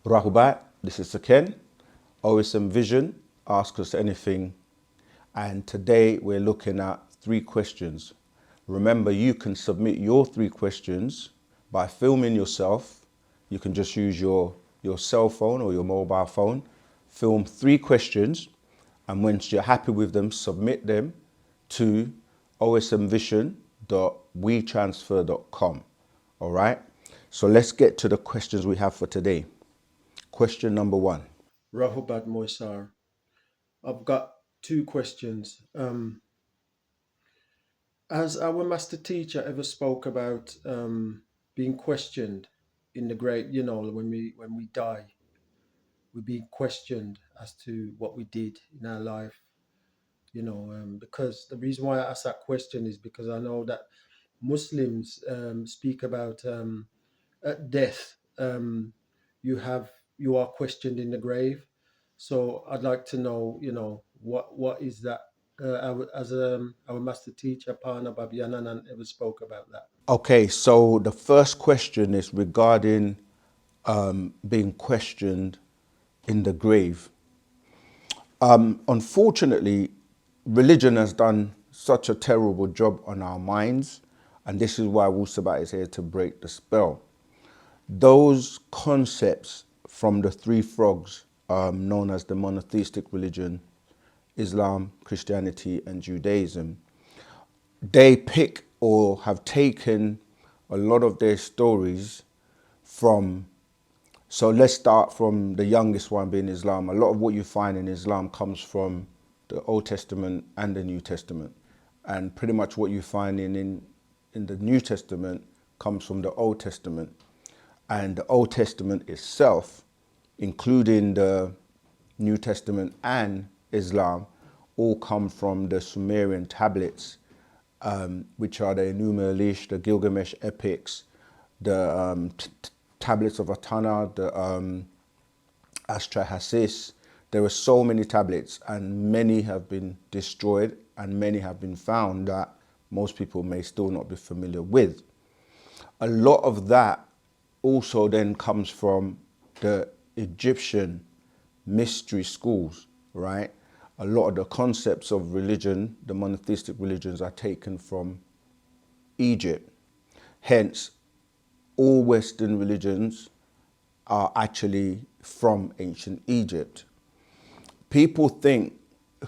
Rahubat, this is Saken, OSM Vision, Ask Us Anything, and today we're looking at 3 questions. Remember, you can submit your 3 questions by filming yourself. You can just use your cell phone or your mobile phone, film 3 questions, and once you're happy with them, submit them to osmvision.wetransfer.com. All right, so let's get to the questions we have for today. Question number 1. Rahubat Moisar. I've got 2 questions. Has our master teacher ever spoke about being questioned in the grave? You know, when we die, we're being questioned as to what we did in our life. Because the reason why I ask that question is because I know that Muslims speak about at death. You are questioned in the grave. So I'd like to know, what is that? Our master teacher, Pana Babyanan, ever spoke about that. Okay, so the first question is regarding being questioned in the grave. Unfortunately, religion has done such a terrible job on our minds, and this is why Wu-Sabat is here to break the spell. Those concepts from the 3 frogs, known as the monotheistic religion, Islam, Christianity, and Judaism, they pick or have taken a lot of their stories from. So let's start from the youngest one being Islam. A lot of what you find in Islam comes from the Old Testament and the New Testament. And pretty much what you find in the New Testament comes from the Old Testament. And the Old Testament itself, including the New Testament and Islam, all come from the Sumerian tablets, which are the Enuma Elish, the Gilgamesh epics, the tablets of Atana, the Astrahasis. There are so many tablets, and many have been destroyed, and many have been found that most people may still not be familiar with. A lot of that also then comes from the Egyptian mystery schools, right? A lot of the concepts of religion, the monotheistic religions, are taken from Egypt. Hence, all Western religions are actually from ancient Egypt. People think,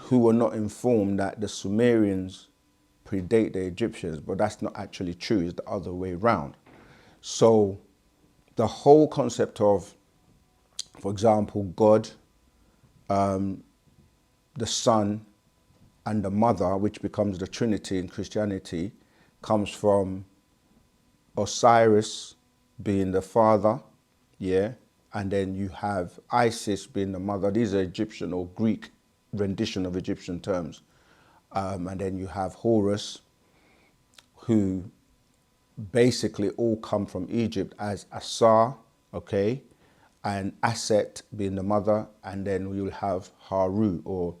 who are not informed, that the Sumerians predate the Egyptians, but that's not actually true. It's the other way around. So the whole concept of, for example, God, the Son, and the Mother, which becomes the Trinity in Christianity, comes from Osiris being the father, yeah, and then you have Isis being the mother. These are Egyptian or Greek rendition of Egyptian terms. And then you have Horus, who basically all come from Egypt as Asar, okay, and Aset being the mother, and then you'll have Haru or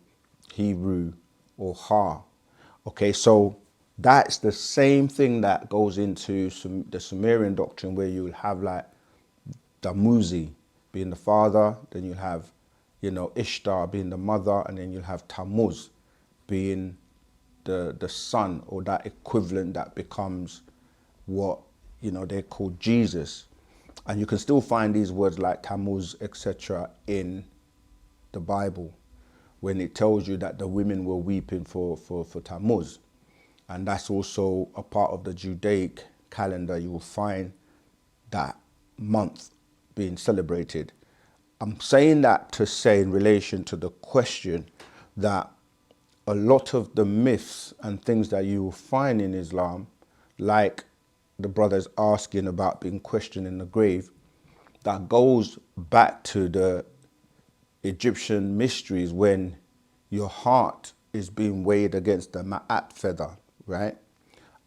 Hebrew or Ha. Okay, so that's the same thing that goes into the Sumerian doctrine, where you'll have like Damuzi being the father, then you'll have, Ishtar being the mother, and then you'll have Tammuz being the son, or that equivalent that becomes what, they're called Jesus. And you can still find these words like Tammuz, etc. in the Bible, when it tells you that the women were weeping for Tammuz. And that's also a part of the Judaic calendar. You will find that month being celebrated. I'm saying that to say, in relation to the question, that a lot of the myths and things that you will find in Islam, like the brother's asking about being questioned in the grave, that goes back to the Egyptian mysteries, when your heart is being weighed against the ma'at feather, right?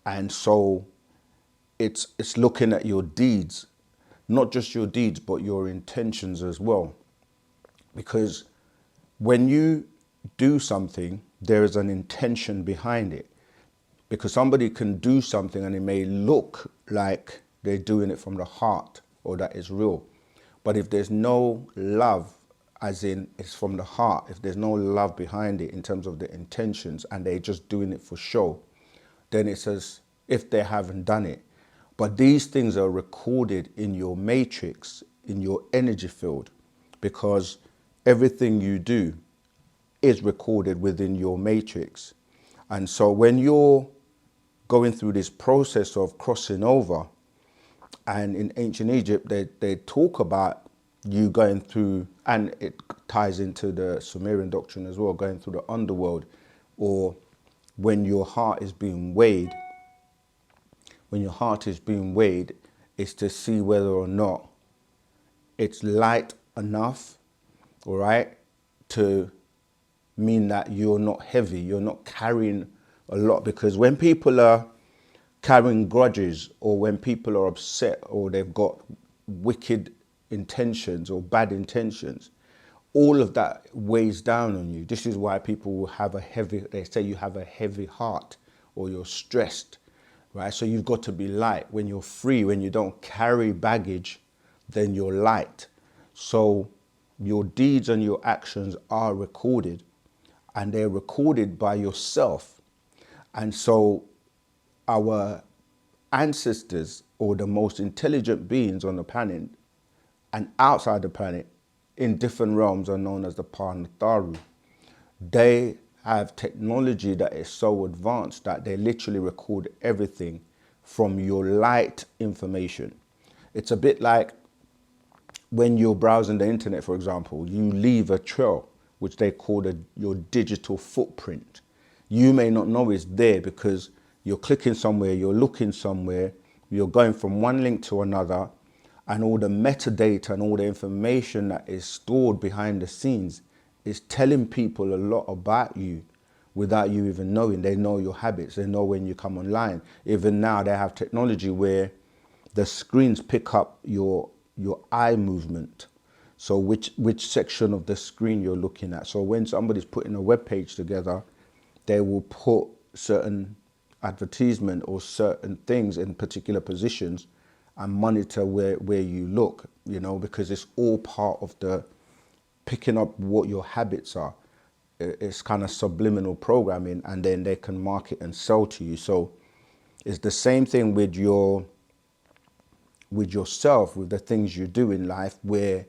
And so it's looking at your deeds, not just your deeds, but your intentions as well. Because when you do something, there is an intention behind it. Because somebody can do something and it may look like they're doing it from the heart, or that is real. But if there's no love, as in it's from the heart, if there's no love behind it in terms of the intentions and they're just doing it for show, then it's as if they haven't done it. But these things are recorded in your matrix, in your energy field, because everything you do is recorded within your matrix. And so when you're going through this process of crossing over, and in ancient Egypt, they talk about you going through, and it ties into the Sumerian doctrine as well, going through the underworld, or when your heart is being weighed. When your heart is being weighed, is to see whether or not it's light enough, all right, to mean that you're not heavy, you're not carrying a lot. Because when people are carrying grudges, or when people are upset, or they've got wicked intentions or bad intentions, all of that weighs down on you. This is why people will have a heavy, they say you have a heavy heart, or you're stressed, right? So you've got to be light. When you're free, when you don't carry baggage, then you're light. So your deeds and your actions are recorded, and they're recorded by yourself. And so our ancestors, or the most intelligent beings on the planet and outside the planet in different realms, are known as the Panatharu. They have technology that is so advanced that they literally record everything from your light information. It's a bit like when you're browsing the internet, for example, you leave a trail, which they call your digital footprint. You may not know it's there because you're clicking somewhere, you're looking somewhere, you're going from one link to another, and all the metadata and all the information that is stored behind the scenes is telling people a lot about you without you even knowing. They know your habits, they know when you come online. Even now they have technology where the screens pick up your eye movement. So which section of the screen you're looking at. So when somebody's putting a web page together, they will put certain advertisement or certain things in particular positions and monitor where you look, because it's all part of the picking up what your habits are. It's kind of subliminal programming, and then they can market and sell to you. So it's the same thing with yourself, with the things you do in life, where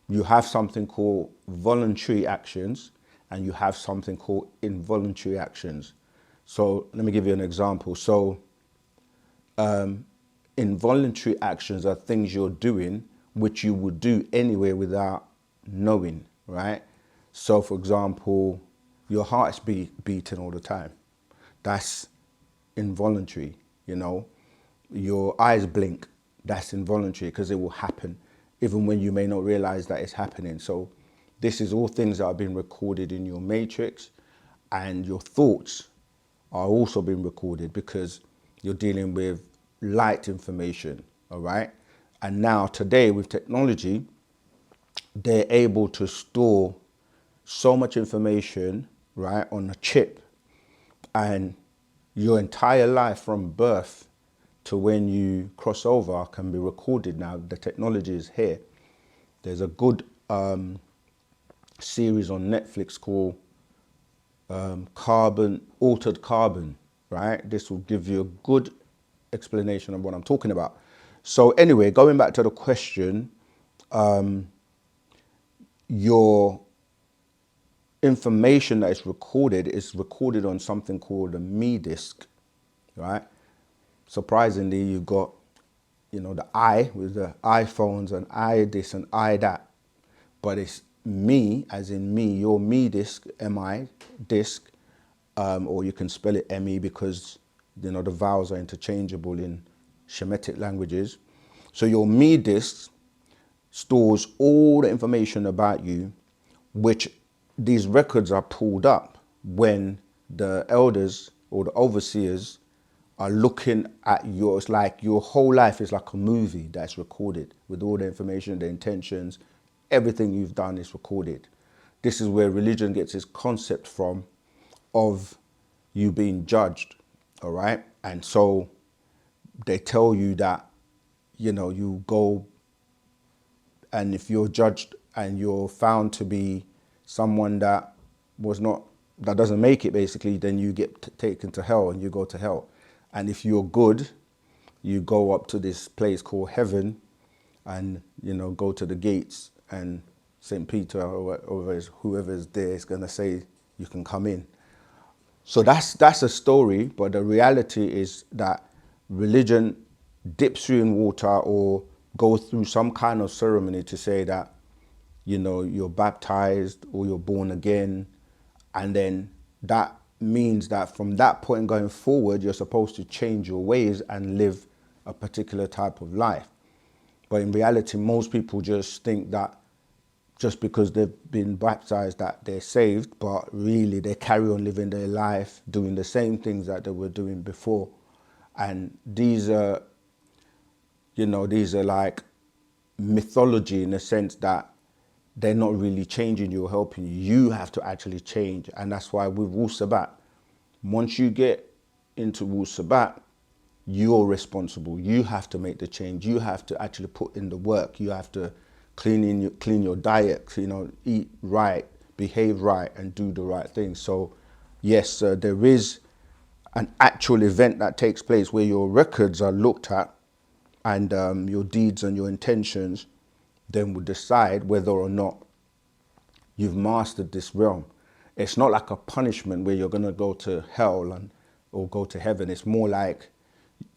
you have something called voluntary actions and you have something called involuntary actions. So let me give you an example. So involuntary actions are things you're doing which you would do anyway without knowing, right? So for example, your heart's beating all the time. That's involuntary, Your eyes blink. That's involuntary, because it will happen even when you may not realize that it's happening. So this is all things that have been recorded in your matrix, and your thoughts are also being recorded because you're dealing with light information, all right? And now today with technology, they're able to store so much information, right, on a chip, and your entire life from birth to when you cross over can be recorded now. The technology is here. There's a good series on Netflix called Altered Carbon, right? This will give you a good explanation of what I'm talking about. So anyway, going back to the question, your information that is recorded on something called a me disk, right? Surprisingly, you've got, the I with the iPhones and I this and I that, but it's me, as in me, your me disk, MI disk, or you can spell it ME because, the vowels are interchangeable in Shemitic languages. So your me disk stores all the information about you, which these records are pulled up when the elders or the overseers are looking at it's like your whole life is like a movie that's recorded with all the information, the intentions, everything you've done is recorded. This is where religion gets its concept from, of you being judged, all right? And so they tell you that, you go And if you're judged and you're found to be someone that was not, that doesn't make it basically, then you get taken to hell and you go to hell. And if you're good, you go up to this place called heaven and, go to the gates, and St. Peter or whoever's there is going to say you can come in. So that's a story, but the reality is that religion dips you in water or goes through some kind of ceremony to say that, you're baptized or you're born again. And then that means that from that point going forward, you're supposed to change your ways and live a particular type of life. But in reality, most people just think that just because they've been baptized that they're saved, but really they carry on living their life, doing the same things that they were doing before. And these are like mythology in the sense that they're not really changing you or helping you. You have to actually change. And that's why with Wu-Sabat, once you get into Wu-Sabat, you're responsible. You have to make the change. You have to actually put in the work. You have to clean your diet, eat right, behave right, and do the right thing. So yes, there is an actual event that takes place where your records are looked at, and your deeds and your intentions then will decide whether or not you've mastered this realm. It's not like a punishment where you're going to go to hell or go to heaven. It's more like,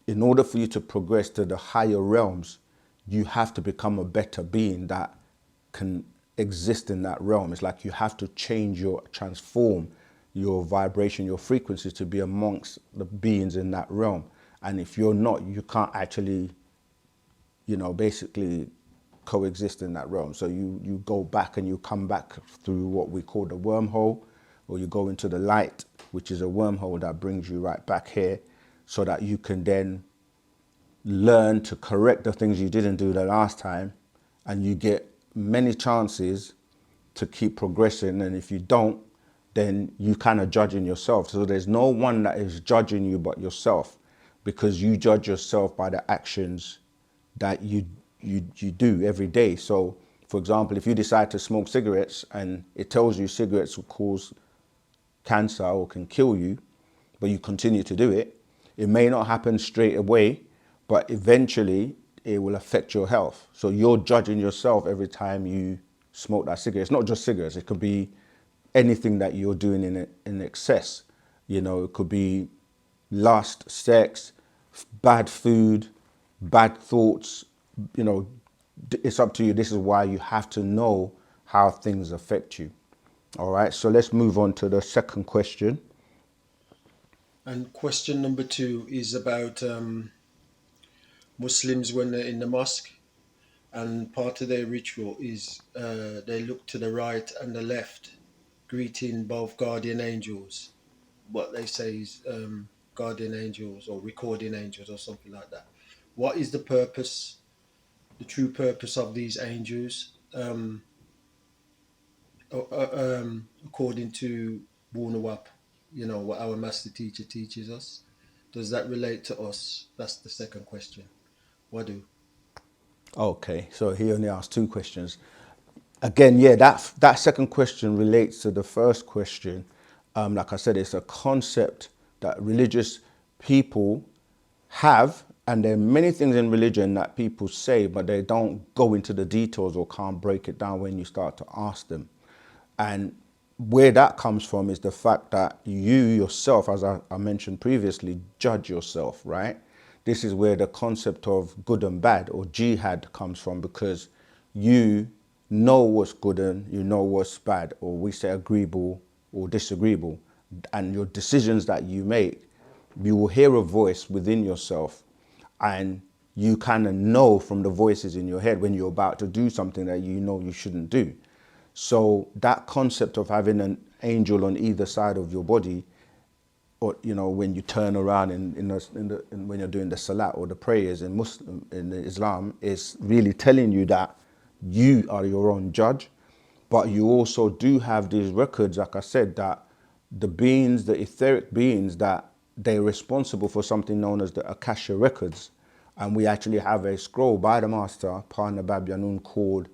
in order for you to progress to the higher realms, you have to become a better being that can exist in that realm. It's like you have to transform your vibration, your frequency to be amongst the beings in that realm. And if you're not, you can't actually, basically coexist in that realm. So you go back and you come back through what we call the wormhole, or you go into the light, which is a wormhole that brings you right back here, so that you can then learn to correct the things you didn't do the last time, and you get many chances to keep progressing. And if you don't, then you kind of judging yourself. So there's no one that is judging you but yourself, because you judge yourself by the actions that you do every day. So for example, if you decide to smoke cigarettes and it tells you cigarettes will cause cancer or can kill you, but you continue to do it, it may not happen straight away, but eventually it will affect your health. So you're judging yourself every time you smoke that cigarette. It's not just cigarettes. It could be anything that you're doing in excess. It could be lust, sex, bad food, bad thoughts. It's up to you. This is why you have to know how things affect you. All right, so let's move on to the second question. And question number 2 is about Muslims when they're in the mosque, and part of their ritual is they look to the right and the left, greeting both guardian angels. What they say is guardian angels or recording angels or something like that. What is the purpose, the true purpose of these angels, according to Wu-Sabat, what our master teacher teaches us? Does that relate to us? That's the second question. Wadu. Okay, so he only asked two questions. Again, yeah, that second question relates to the first question. Like I said, it's a concept that religious people have, and there are many things in religion that people say, but they don't go into the details or can't break it down when you start to ask them. And where that comes from is the fact that you yourself, as I mentioned previously, judge yourself, right? This is where the concept of good and bad or jihad comes from, because you know what's good and you know what's bad, or we say agreeable or disagreeable. And your decisions that you make, you will hear a voice within yourself, and you kind of know from the voices in your head when you're about to do something that you know you shouldn't do. So that concept of having an angel on either side of your body, or when you turn around when you're doing the salat or the prayers in Islam, is really telling you that you are your own judge. But you also do have these records, like I said, that the beings, the etheric beings, that they're responsible for something known as the Akasha records. And we actually have a scroll by the master, Parna Bab Yanun, called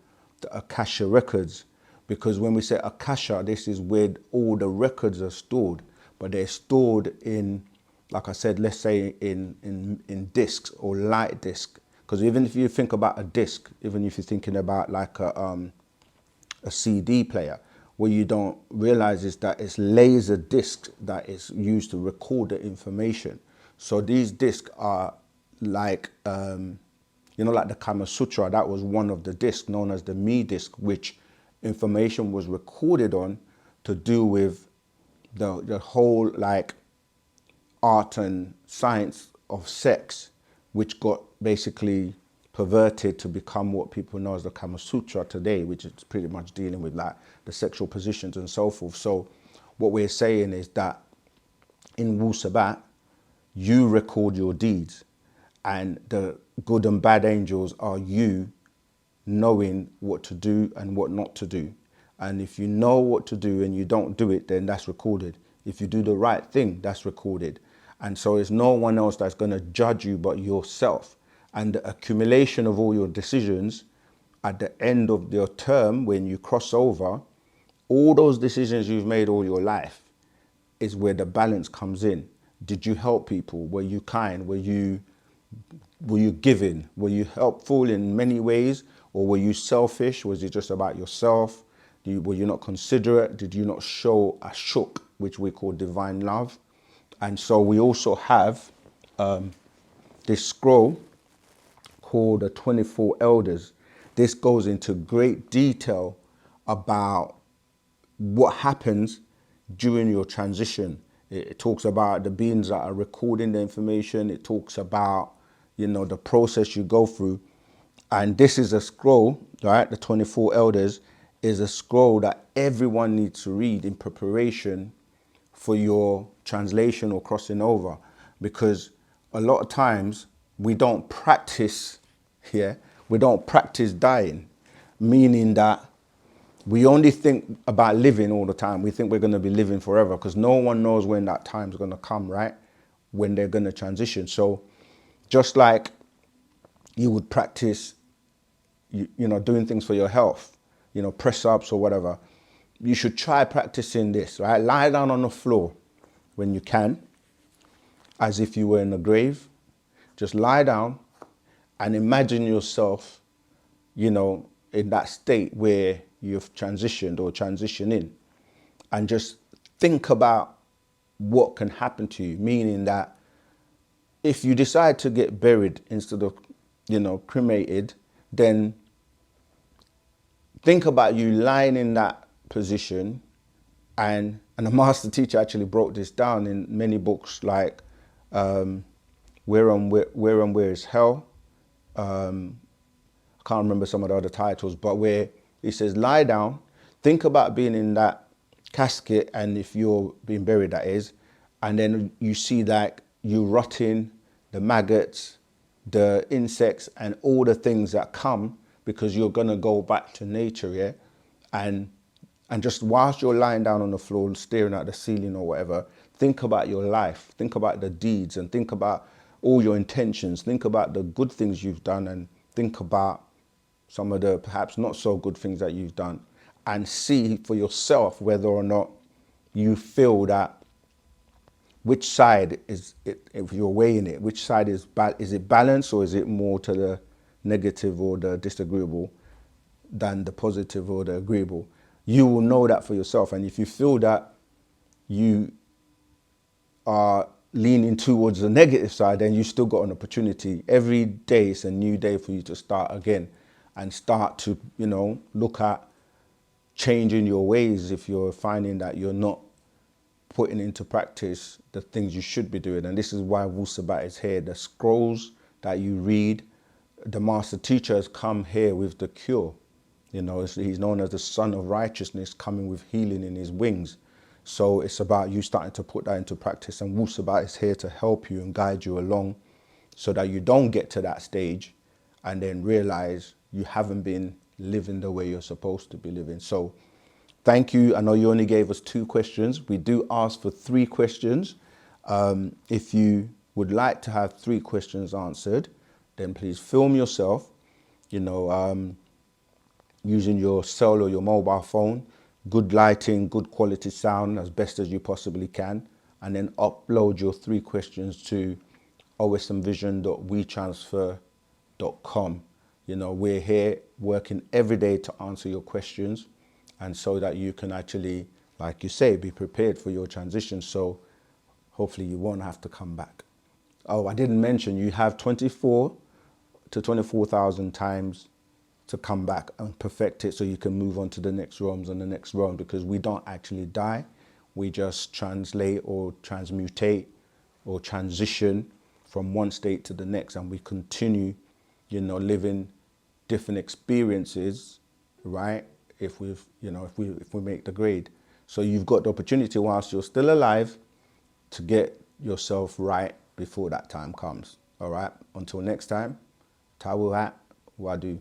the Akasha records, because when we say Akasha, this is where all the records are stored, but they're stored in, like I said, let's say in discs or light disc. Because even if you think about a disc, even if you're thinking about like a CD player, what you don't realize is that it's laser disc that is used to record the information. So these discs are like, like the Kama Sutra, that was one of the discs known as the Me disc, which information was recorded on to do with the whole like art and science of sex, which got basically perverted to become what people know as the Kama Sutra today, which is pretty much dealing with like the sexual positions and so forth. So what we're saying is that in Wu-Sabat, you record your deeds, and the good and bad angels are you knowing what to do and what not to do. And if you know what to do and you don't do it, then that's recorded. If you do the right thing, that's recorded. And so it's no one else that's going to judge you but yourself. And the accumulation of all your decisions at the end of your term, when you cross over, all those decisions you've made all your life is where the balance comes in. Did you help people? Were you kind? Were you giving? Were you helpful in many ways? Or were you selfish? Was it just about yourself? Were you not considerate? Did you not show a shuk, which we call divine love? And so we also have this scroll called the 24 Elders. This goes into great detail about what happens during your transition. It talks about the beings that are recording the information. It talks about, the process you go through. And this is a scroll, right? The 24 Elders is a scroll that everyone needs to read in preparation for your translation or crossing over. Because a lot of times we don't practice, we don't practice dying, meaning that we only think about living all the time. We think we're going to be living forever because no one knows when that time's going to come, right? When they're going to transition. So just like you would practice, doing things for your health, press ups or whatever, you should try practicing this, right? Lie down on the floor when you can, as if you were in a grave. Just lie down and imagine yourself, in that state where you've transitioned or transitioning, and just think about what can happen to you, meaning that if you decide to get buried instead of, cremated, then think about you lying in that position. And the master teacher actually broke this down in many books, like Where and Where is Hell? I can't remember some of the other titles, but where he says, lie down, think about being in that casket, and if you're being buried, that is, and then you see that you rotting, the maggots, the insects, and all the things that come, because you're going to go back to nature, yeah? And just whilst you're lying down on the floor, staring at the ceiling or whatever, think about your life, think about the deeds, and think about all your intentions, think about the good things you've done, and think about some of the perhaps not so good things that you've done, and see for yourself whether or not you feel that, which side is it, if you're weighing it, which side is it balanced, or is it more to the negative or the disagreeable than the positive or the agreeable? You will know that for yourself. And if you feel that you are leaning towards the negative side, then you still got an opportunity. Every day is a new day for you to start again and start to, look at changing your ways if you're finding that you're not putting into practice the things you should be doing. And this is why Wu-Sabat is here. The scrolls that you read, the master teacher has come here with the cure. He's known as the Son of Righteousness, coming with healing in his wings. So it's about you starting to put that into practice. And Wu-Sabat is here to help you and guide you along so that you don't get to that stage and then realize you haven't been living the way you're supposed to be living. So thank you. I know you only gave us 2 questions. We do ask for 3 questions. If you would like to have 3 questions answered, then please film yourself, using your cell or your mobile phone, good lighting, good quality sound as best as you possibly can, and then upload your 3 questions to osmvision.wetransfer.com. You know, we're here working every day to answer your questions, and so that you can actually, like you say, be prepared for your transition. So hopefully you won't have to come back. Oh, I didn't mention you have 24 to 24,000 times to come back and perfect it so you can move on to the next realms and the next realm, because we don't actually die. We just translate or transmutate or transition from one state to the next, and we continue, you know, living different experiences, right? If we've, you know, if we make the grade. So you've got the opportunity whilst you're still alive to get yourself right before that time comes. All right. Until next time, Tawuhat Wadu.